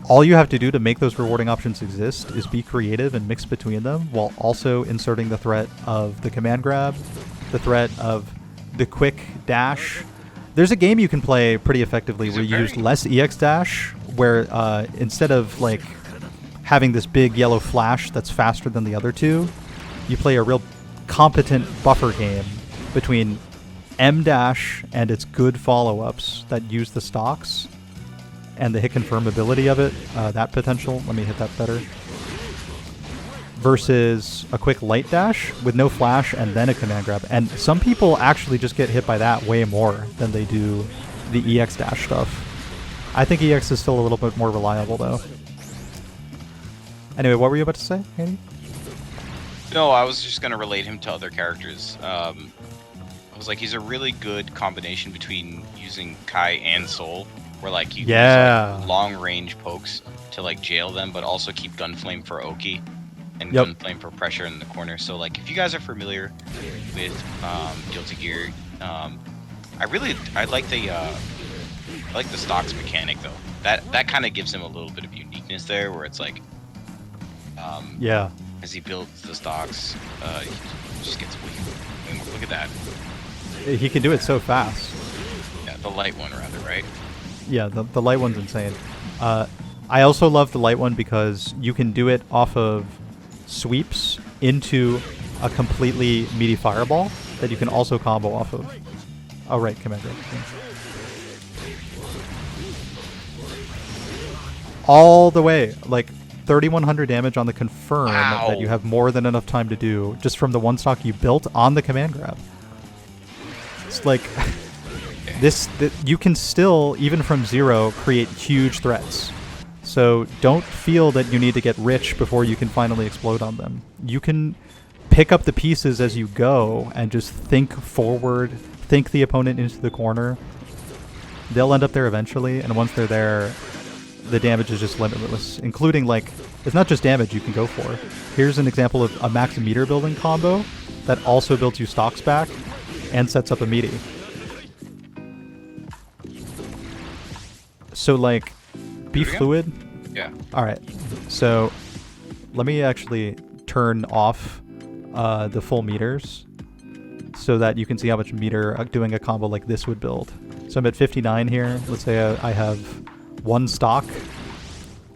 All you have to do to make those rewarding options exist is be creative and mix between them while also inserting the threat of the command grab, the threat of the quick dash. There's a game you can play pretty effectively where you use less EX dash, where instead of like having this big yellow flash that's faster than the other two, you play a real competent buffer game between M dash and its good follow-ups that use the stocks and the hit confirmability of it, that potential. Let me hit that better. Versus a quick light dash with no flash and then a command grab. And some people actually just get hit by that way more than they do the EX dash stuff. I think EX is still a little bit more reliable though. Anyway, what were you about to say, Andy? No, I was just gonna relate him to other characters. I was like, he's a really good combination between using Kai and Soul, where like you can use like long range pokes to like jail them, but also keep Gunflame for Oki, and Yep. Gunflame for pressure in the corner. So like if you guys are familiar with Guilty Gear, I like the stocks mechanic though. That kind of gives him a little bit of uniqueness there, where it's like, yeah, as he builds the stocks, he just gets weak. And look at that. He can do it so fast. Yeah, the light one rather, right? Yeah, the light one's insane. I also love the light one because you can do it off of sweeps into a completely meaty fireball that you can also combo off of. Oh right, Commander. All the way, like 3,100 damage on the confirm that you have more than enough time to do just from the one stock you built on the command grab. It's like you can still, even from 0, create huge threats. So don't feel that you need to get rich before you can finally explode on them. You can pick up the pieces as you go and just think forward, think the opponent into the corner. They'll end up there eventually, and once they're there, the damage is just limitless, including, like, it's not just damage you can go for. Here's an example of a max meter building combo that also builds you stocks back and sets up a meaty. So, like, be fluid. Yeah. Alright, so let me actually turn off the full meters so that you can see how much meter doing a combo like this would build. So I'm at 59 here. Let's say I have one stock.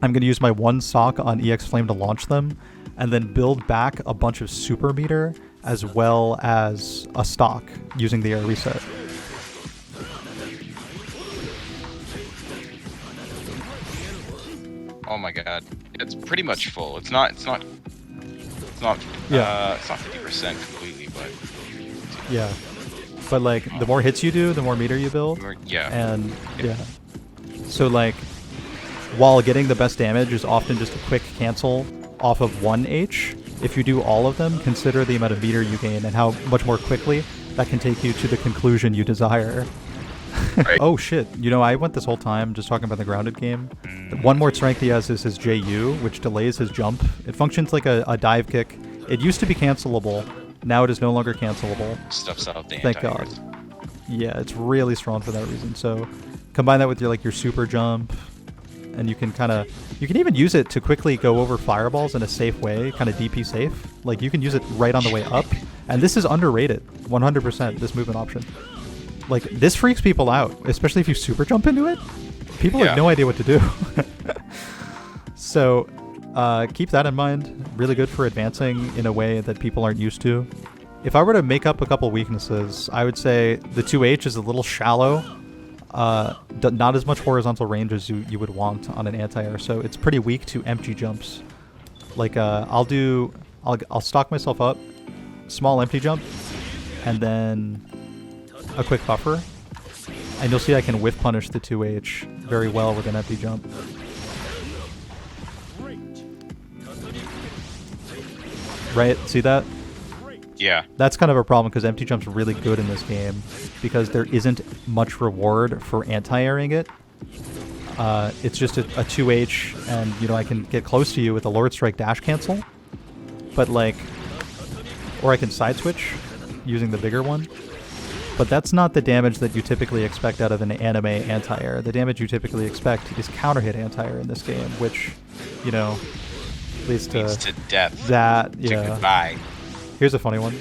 I'm going to use my one stock on X-Flame to launch them, and then build back a bunch of super meter as well as a stock using the air reset. Oh my god, it's pretty much full. It's not 50% completely, but yeah. But like the more hits you do, the more meter you build. Yeah. And yeah. So like, while getting the best damage is often just a quick cancel off of 1H, if you do all of them, consider the amount of meter you gain and how much more quickly that can take you to the conclusion you desire. Right. Oh shit, you know, I went this whole time just talking about the grounded game. One more strength he has is his JU, which delays his jump. It functions like a dive kick. It used to be cancelable. Now it is no longer cancelable. Stuffs out the Thank God. Yeah, it's really strong for that reason. So combine that with your super jump, and you can even use it to quickly go over fireballs in a safe way, kind of DP safe. Like you can use it right on the way up, and this is underrated, 100%. This movement option, like this freaks people out, especially if you super jump into it. People have no idea what to do. So keep that in mind. Really good for advancing in a way that people aren't used to. If I were to make up a couple weaknesses, I would say the 2H is a little shallow. Not as much horizontal range as you would want on an anti-air, so it's pretty weak to empty jumps. Like I'll stock myself up, small empty jump, and then a quick buffer, and you'll see I can whiff punish the 2H very well with an empty jump. Right? See that? Yeah. That's kind of a problem because empty jump's really good in this game because there isn't much reward for anti-airing it. It's just a 2H, and I can get close to you with a Lord Strike dash cancel, but or I can side switch using the bigger one. But that's not the damage that you typically expect out of an anime anti-air. The damage you typically expect is counter hit anti-air in this game, which, leads to death. That, to yeah. Goodbye. Here's a funny one.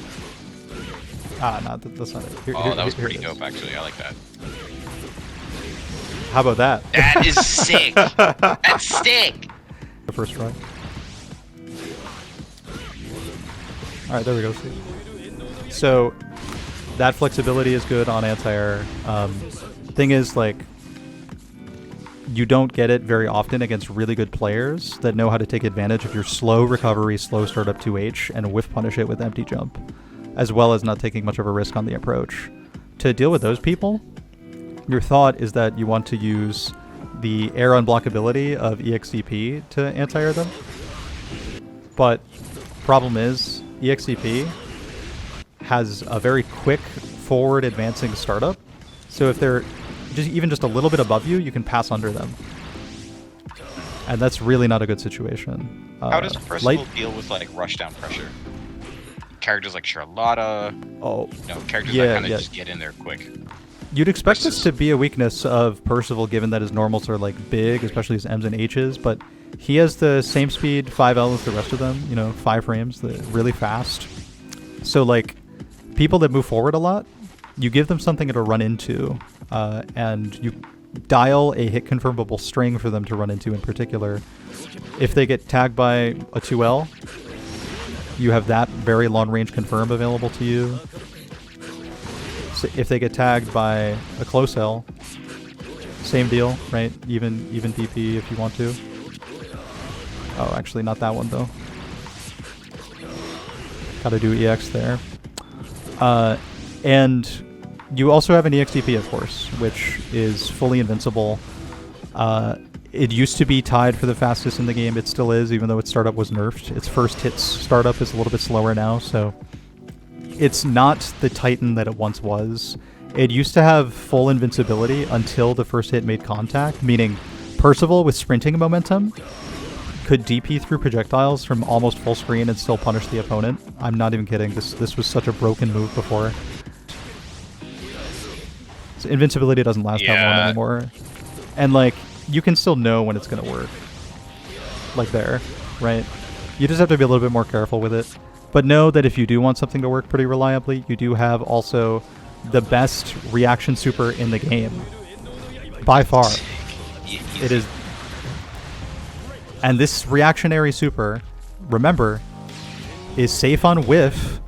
No, that's not it. That was pretty dope, actually. I like that. How about that? That is sick. That's sick. The first try. All right, there we go. So that flexibility is good on anti-air. Thing is, you don't get it very often against really good players that know how to take advantage of your slow recovery, slow startup 2H, and whiff punish it with empty jump, as well as not taking much of a risk on the approach. To deal with those people, your thought is that you want to use the air unblockability of EXCP to anti-air them. But problem is, EXCP has a very quick forward advancing startup, so if they're just a little bit above you, you can pass under them. And that's really not a good situation. How does Percival deal with like rushdown pressure? Characters like Charlotta. Oh, characters that kind of just get in there quick. You'd expect this to be a weakness of Percival, given that his normals are like big, especially his M's and H's, but he has the same speed 5L as the rest of them, 5 frames, really fast. So like people that move forward a lot, you give them something to run into, and you dial a hit confirmable string for them to run into in particular. If they get tagged by a 2L, you have that very long range confirm available to you. So if they get tagged by a close L, same deal, right? Even DP if you want to. Oh, actually not that one though. Gotta do EX there. And you also have an EXDP, of course, which is fully invincible. It used to be tied for the fastest in the game. It still is, even though its startup was nerfed. Its first hit startup is a little bit slower now, so it's not the Titan that it once was. It used to have full invincibility until the first hit made contact, meaning Percival with sprinting momentum could DP through projectiles from almost full screen and still punish the opponent. I'm not even kidding. This was such a broken move before. So invincibility doesn't last that long anymore. And like, you can still know when it's going to work. Like there, right? You just have to be a little bit more careful with it. But know that if you do want something to work pretty reliably, you do have also the best reaction super in the game. By far. It is. And this reactionary super, remember, is safe on whiff,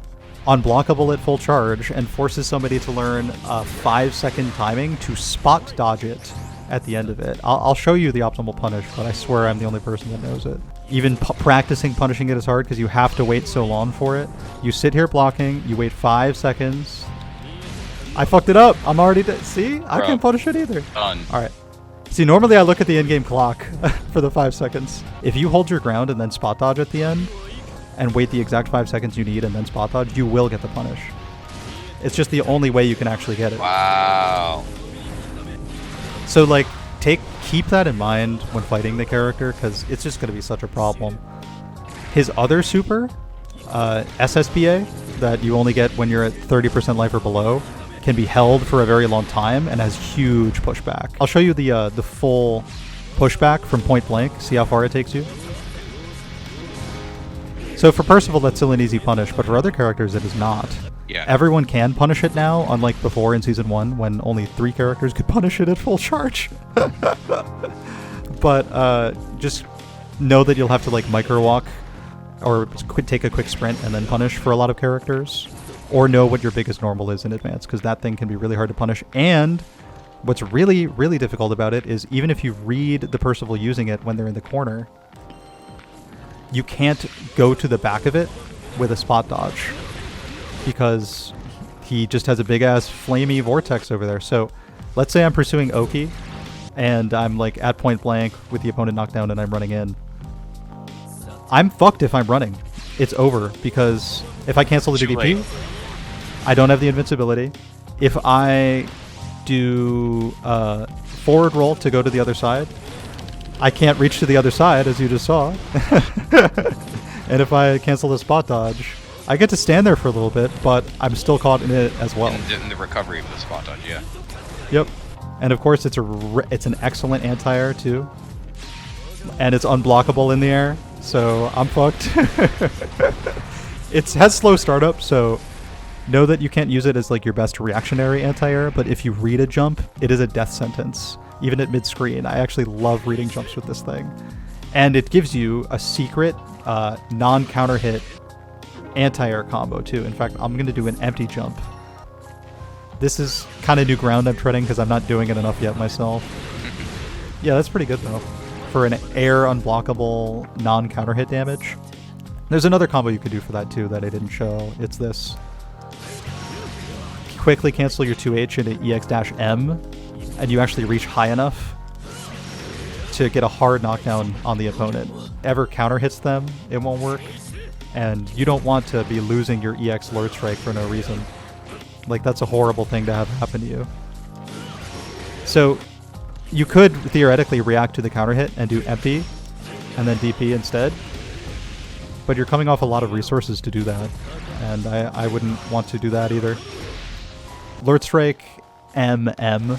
unblockable at full charge, and forces somebody to learn a 5-second timing to spot dodge it at the end of it. I'll show you the optimal punish, but I swear I'm the only person that knows it. Even practicing punishing it is hard because you have to wait so long for it. You sit here blocking, you wait 5 seconds. I fucked it up. I'm already dead. See? I can't punish it either. Done. Alright. See, normally I look at the in-game clock for the 5 seconds. If you hold your ground and then spot dodge at the end, and wait the exact 5 seconds you need and then spot dodge, you will get the punish. It's just the only way you can actually get it. Wow. So like, keep that in mind when fighting the character, because it's just going to be such a problem. His other super, SSBA, that you only get when you're at 30% life or below, can be held for a very long time and has huge pushback. I'll show you the full pushback from point blank, see how far it takes you. So for Percival, that's still an easy punish, but for other characters, it is not. Yeah. Everyone can punish it now, unlike before in Season 1, when only 3 characters could punish it at full charge. But just know that you'll have to like micro walk or take a quick sprint and then punish for a lot of characters. Or know what your biggest normal is in advance, because that thing can be really hard to punish. And what's really, really difficult about it is even if you read the Percival using it when they're in the corner, you can't go to the back of it with a spot dodge, because he just has a big ass flamey vortex over there. So let's say I'm pursuing Oki and I'm like at point blank with the opponent knocked down and I'm running in. I'm fucked if I'm running. It's over, because if I cancel the DDP, I don't have the invincibility. If I do forward roll to go to the other side, I can't reach to the other side, as you just saw. And if I cancel the spot dodge, I get to stand there for a little bit, but I'm still caught in it as well. In the recovery of the spot dodge, yeah. Yep. And of course, it's an excellent anti-air too. And it's unblockable in the air, so I'm fucked. It has slow startup, so know that you can't use it as like your best reactionary anti-air, but if you read a jump, it is a death sentence. Even at mid-screen, I actually love reading jumps with this thing. And it gives you a secret non-counter hit anti-air combo too. In fact, I'm going to do an empty jump. This is kind of new ground I'm treading because I'm not doing it enough yet myself. Yeah, that's pretty good though. For an air unblockable non-counter hit damage. There's another combo you could do for that too that I didn't show. It's this. Quickly cancel your 2H into EX-M, and you actually reach high enough to get a hard knockdown on the opponent. Ever counter hits them, it won't work. And you don't want to be losing your EX Lord Strike for no reason. Like, that's a horrible thing to have happen to you. So you could theoretically react to the counter hit and do empty, and then DP instead. But you're coming off a lot of resources to do that, and I wouldn't want to do that either. Lord Strike MM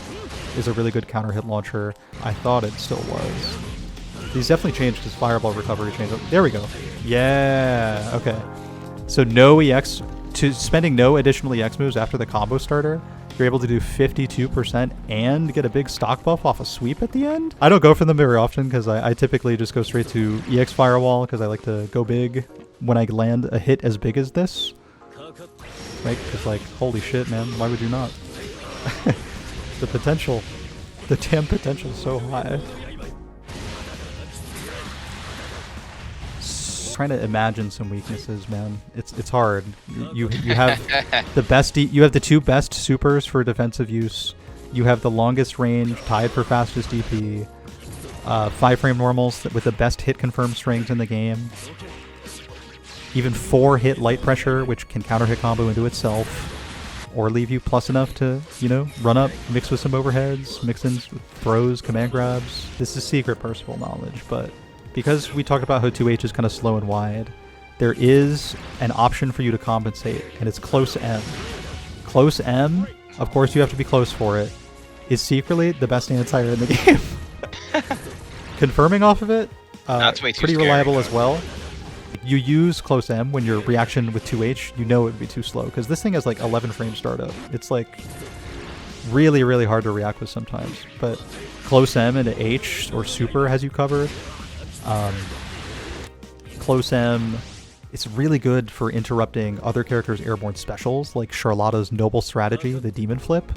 is a really good counter hit launcher. I thought it still was. He's definitely changed his fireball recovery change. There we go. Yeah, okay. So no EX, spending no additional EX moves after the combo starter, you're able to do 52% and get a big stock buff off a sweep at the end. I don't go for them very often because I typically just go straight to EX Firewall because I like to go big when I land a hit as big as this. Right? Because like, holy shit, man, why would you not? The potential, the damn potential is so high. Trying to imagine some weaknesses, man. It's hard. You have the best. You have the two best supers for defensive use. You have the longest range, tied for fastest DP. 5-frame normals with the best hit confirm strings in the game. Even 4-hit light pressure, which can counter hit combo into itself, or leave you plus enough to, you know, run up, mix with some overheads, mix in throws, command grabs. This is secret Percival knowledge, but because we talked about how 2H is kind of slow and wide, there is an option for you to compensate, and it's close M. Close M, of course you have to be close for it, is secretly the best anti-air in the game. Confirming off of it, pretty reliable as well. You use close M when your reaction with 2H, you know it would be too slow, because this thing has like 11 frame startup. It's like really, really hard to react with sometimes, but close M into H or super has you covered. Close M, it's really good for interrupting other characters' airborne specials, like Charlotta's Noble Strategy, the Demon Flip.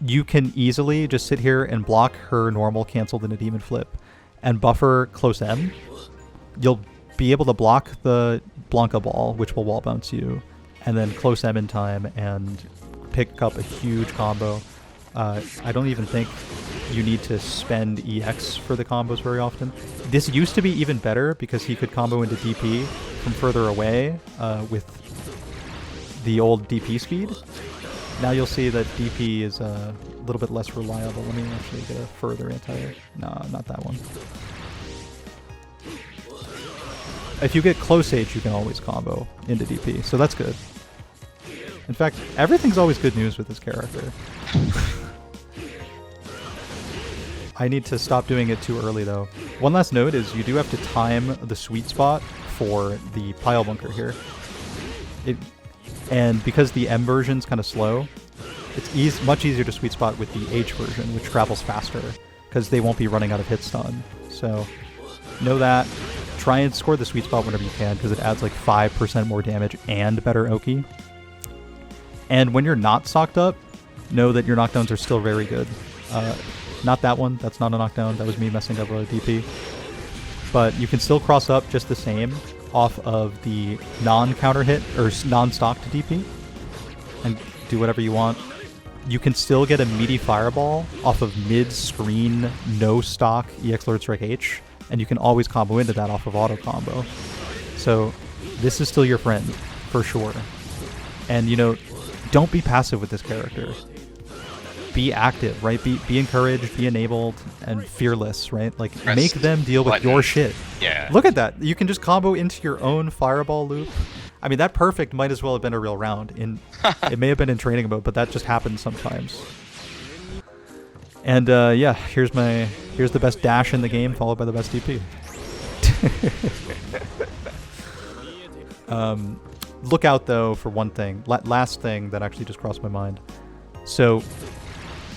You can easily just sit here and block her normal canceled into Demon Flip and buffer close M. You'll be able to block the Blanca Ball, which will wall bounce you, and then close M in time and pick up a huge combo. I don't even think you need to spend EX for the combos very often. This used to be even better because he could combo into DP from further away with the old DP speed. Now you'll see that DP is a little bit less reliable. Let me actually get a further anti-air. No, not that one. If you get close H, you can always combo into DP, so that's good. In fact, everything's always good news with this character. I need to stop doing it too early, though. One last note is you do have to time the sweet spot for the pile bunker here. And because the M version's kind of slow, it's much easier to sweet spot with the H version, which travels faster, because they won't be running out of hit stun. So know that. Try and score the sweet spot whenever you can, because it adds like 5% more damage and better Oki. And when you're not socked up, know that your knockdowns are still very good. Not that one, that's not a knockdown, that was me messing up a DP. But you can still cross up just the same off of the non-counter hit, or non-stock to DP, and do whatever you want. You can still get a meaty fireball off of mid-screen, no-stock EX Lord Strike H, and you can always combo into that off of Autocombo. So this is still your friend, for sure. And, you know, don't be passive with this character. Be active, right? Be encouraged, be enabled, and fearless, right? Like, make them deal with your shit. Yeah. Look at that. You can just combo into your own fireball loop. I mean, that perfect might as well have been a real round. It may have been in training mode, but that just happens sometimes. And yeah, here's the best dash in the game, followed by the best DP. Look out though for one thing. Last thing that actually just crossed my mind. So,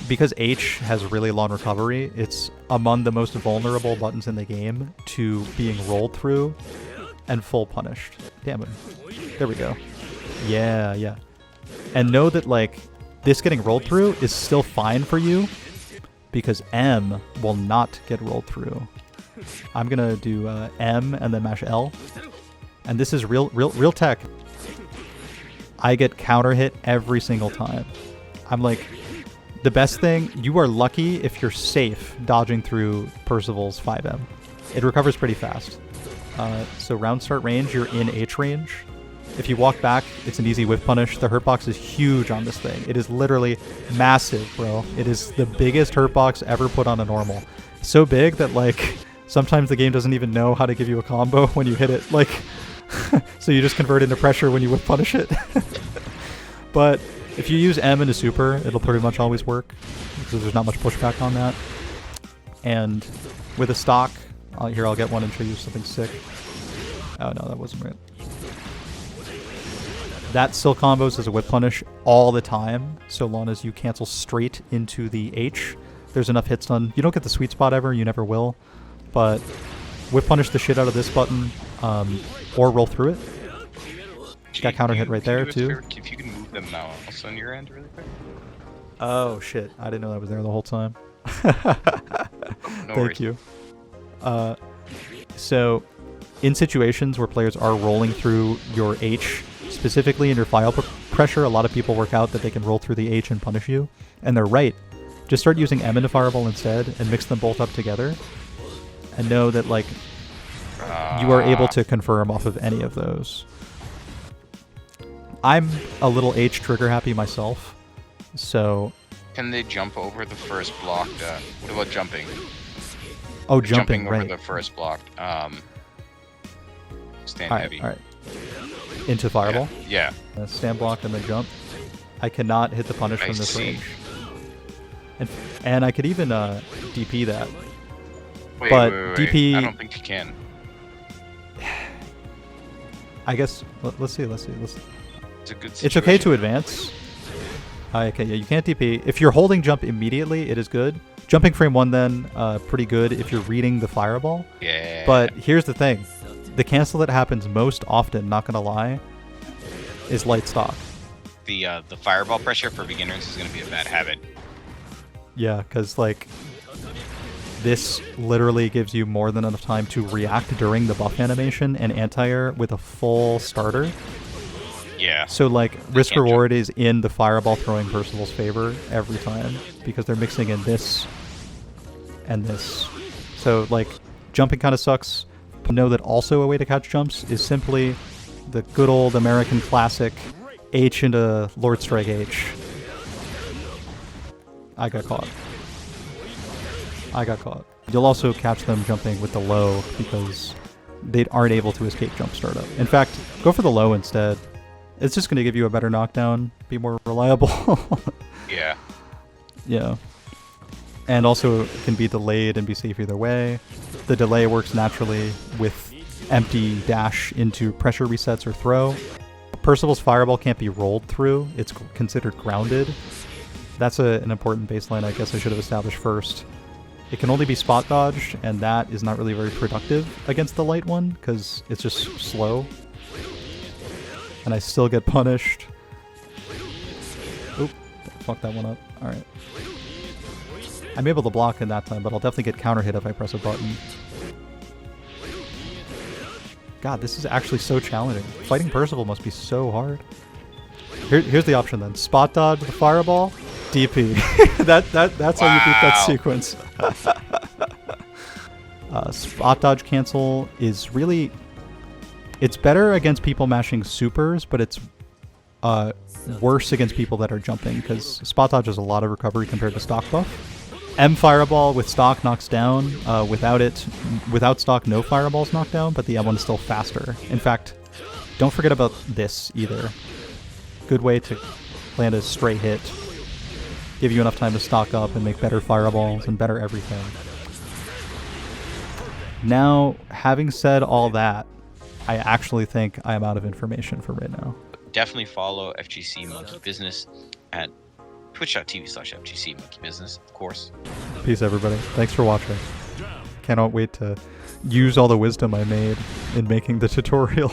because H has really long recovery, it's among the most vulnerable buttons in the game to being rolled through and full punished. Damn it. There we go. Yeah, yeah. And know that, like, this getting rolled through is still fine for you, because M will not get rolled through. I'm gonna do M and then mash L. And this is real tech. I get counter hit every single time. I'm like, the best thing, you are lucky if you're safe dodging through Percival's 5M. It recovers pretty fast. So round start range, you're in H range. If you walk back, it's an easy whiff punish. The hurt box is huge on this thing. It is literally massive, bro. It is the biggest hurt box ever put on a normal. So big that, like, sometimes the game doesn't even know how to give you a combo when you hit it. Like, so you just convert into pressure when you whiff punish it. But if you use M into super, it'll pretty much always work because there's not much pushback on that. And with a stock, here I'll get one and show you something sick. Oh no, that wasn't right. That Silk combos as a whip punish all the time, so long as you cancel straight into the H. There's enough hits done. You don't get the sweet spot ever, you never will, but whip punish the shit out of this button, or roll through it. Got counter hit right there too. If you can move the mouse on your end really quick. Oh shit, I didn't know that was there the whole time. Thank you. So, in situations where players are rolling through your H, specifically in your file pressure, a lot of people work out that they can roll through the H and punish you, and they're right. Just start using M into Fireball instead and mix them both up together, and know that like you are able to confirm off of any of those. I'm a little H trigger happy myself, so... Can they jump over the first block? What about jumping? Oh, jumping, over right. the first block. Stand heavy. Alright. Into Fireball? Yeah. Stand block and then jump. I cannot hit the punish from this range. And I could even DP that. Wait, but wait. DP... I don't think you can. I guess... Let's see. It's a good situation. It's okay to advance. Okay, yeah, you can't DP. If you're holding jump immediately, it is good. Jumping frame 1 then, pretty good if you're reading the Fireball. Yeah. But here's the thing. The cancel that happens most often, not gonna lie, is light stock. The Fireball pressure for beginners is going to be a bad habit. Yeah, because like this literally gives you more than enough time to react during the buff animation and anti-air with a full starter. Yeah. So like risk reward is in the Fireball throwing Percival's favor every time because they're mixing in this and this. So like jumping kind of sucks. But know that also a way to catch jumps is simply the good old American classic H into Lord Strike H. I got caught. You'll also catch them jumping with the low because they aren't able to escape jump startup. In fact, go for the low instead. It's just going to give you a better knockdown, be more reliable. Yeah. Yeah. And also it can be delayed and be safe either way. The delay works naturally with empty dash into pressure resets or throw. Percival's Fireball can't be rolled through. It's considered grounded. That's an important baseline I guess I should have established first. It can only be spot dodged, and that is not really very productive against the light one because it's just slow. And I still get punished. Oop, fuck that one up. Alright. I'm able to block in that time, but I'll definitely get counter hit if I press a button. God, this is actually so challenging. Fighting Percival must be so hard. Here's the option then. Spot dodge the Fireball, DP. That's how you beat that sequence. Spot dodge cancel is really... It's better against people mashing supers, but it's worse against people that are jumping, because spot dodge has a lot of recovery compared to stock buff. M Fireball with stock knocks down. Without stock, no Fireballs knock down, but the M one is still faster. In fact, don't forget about this either. Good way to land a straight hit. Give you enough time to stock up and make better Fireballs and better everything. Now, having said all that, I actually think I am out of information for right now. Definitely follow FGC Monkey Business at twitch.tv/FGC Monkey Business, of course. Peace, everybody. Thanks for watching. Cannot wait to use all the wisdom I made in making the tutorial.